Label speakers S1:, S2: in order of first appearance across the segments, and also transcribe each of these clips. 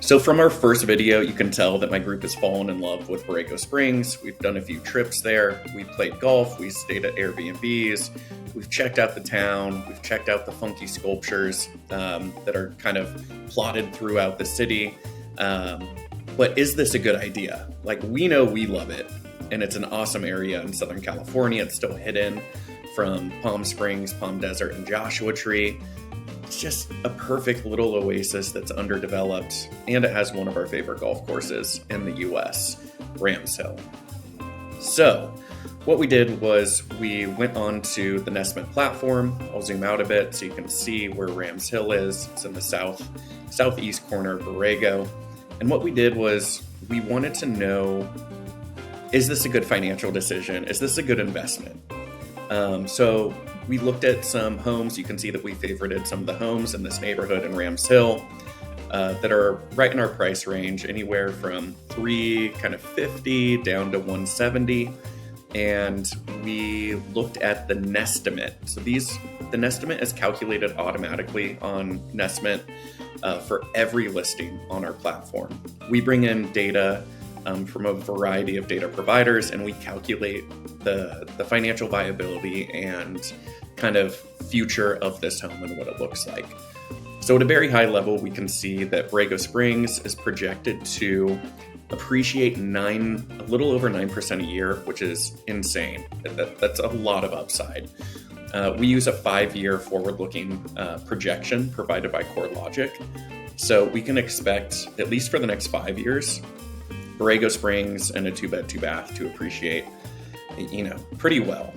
S1: So from our first video, you can tell that my group has fallen in love with Borrego Springs. We've done a few trips there. We played golf. We stayed at Airbnbs. We've checked out the town. We've checked out the funky sculptures that are kind of plotted throughout the city. But is this a good idea? Like, we know we love it, and it's an awesome area in Southern California. It's still hidden from Palm Springs, Palm Desert, and Joshua Tree. It's just a perfect little oasis that's underdeveloped, and it has one of our favorite golf courses in the US, Rams Hill. So what we did was we went on to the Nesmith platform. I'll zoom out a bit so you can see where Rams Hill is. It's in the southeast corner of Borrego. And what we did was we wanted to know, is this a good financial decision? Is this a good investment? So we looked at some homes. You can see that we favorited some of the homes in this neighborhood in Rams Hill that are right in our price range, anywhere from $350 down to $170. And we looked at the Nestimate. So the Nestimate is calculated automatically on Nesmith for every listing on our platform. We bring in data from a variety of data providers, and we calculate the financial viability and kind of future of this home and what it looks like. So at a very high level, we can see that Borrego Springs is projected to appreciate a little over 9% a year, which is insane. That's a lot of upside. We use a 5-year forward-looking projection provided by CoreLogic. So we can expect, at least for the next 5 years, Borrego Springs and a 2-bed, 2-bath to appreciate, pretty well.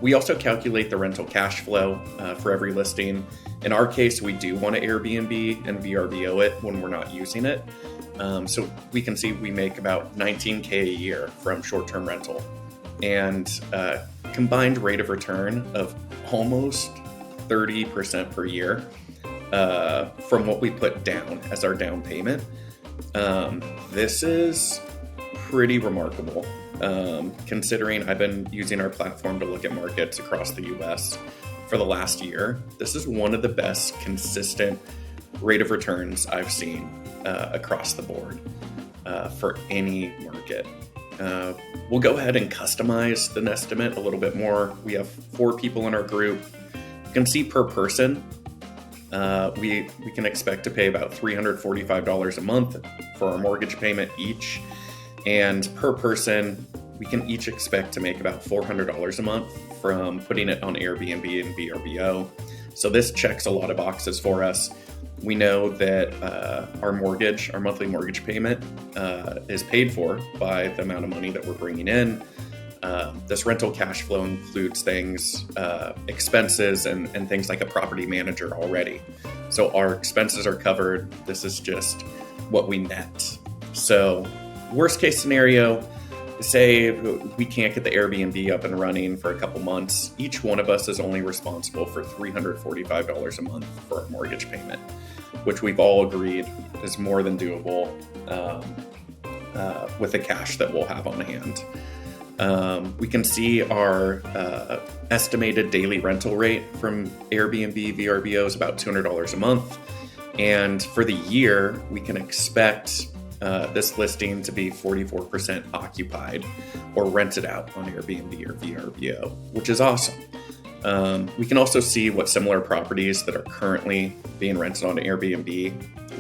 S1: We also calculate the rental cash flow for every listing. In our case, we do want to Airbnb and VRBO it when we're not using it. So we can see we make about $19K a year from short-term rental, and combined rate of return of almost 30% per year from what we put down as our down payment. This is pretty remarkable, considering I've been using our platform to look at markets across the US for the last year. This is one of the best consistent rate of returns I've seen across the board for any market. We'll go ahead and customize the Nestimate a little bit more. We have 4 people in our group. You can see per person, we can expect to pay about $345 a month for our mortgage payment each. And per person, we can each expect to make about $400 a month from putting it on Airbnb and VRBO. So this checks a lot of boxes for us. We know that our monthly mortgage payment is paid for by the amount of money that we're bringing in. This rental cash flow includes things, expenses and things like a property manager already. So our expenses are covered. This is just what we net. So worst case scenario, say we can't get the Airbnb up and running for a couple months. Each one of us is only responsible for $345 a month for our mortgage payment, which we've all agreed is more than doable with the cash that we'll have on hand. We can see our estimated daily rental rate from Airbnb, VRBO is about $200 a month. And for the year, we can expect this listing to be 44% occupied or rented out on Airbnb or VRBO, which is awesome. We can also see what similar properties that are currently being rented on Airbnb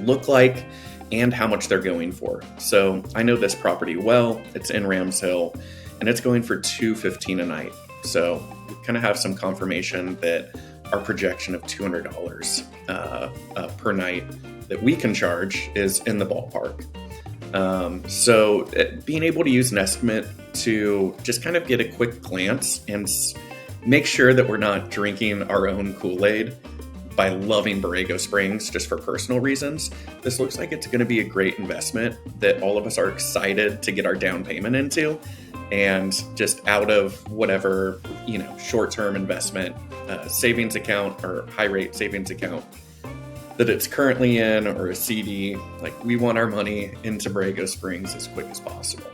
S1: look like and how much they're going for. So I know this property well. It's in Rams Hill, and it's going for $215 a night. So we kind of have some confirmation that our projection of $200 per night that we can charge is in the ballpark. So being able to use an estimate to just kind of get a quick glance and make sure that we're not drinking our own Kool-Aid by loving Borrego Springs just for personal reasons. This looks like it's going to be a great investment that all of us are excited to get our down payment into, and just out of whatever, short-term investment savings account or high rate savings account that it's currently in, or a CD. Like, we want our money into Borrego Springs as quick as possible.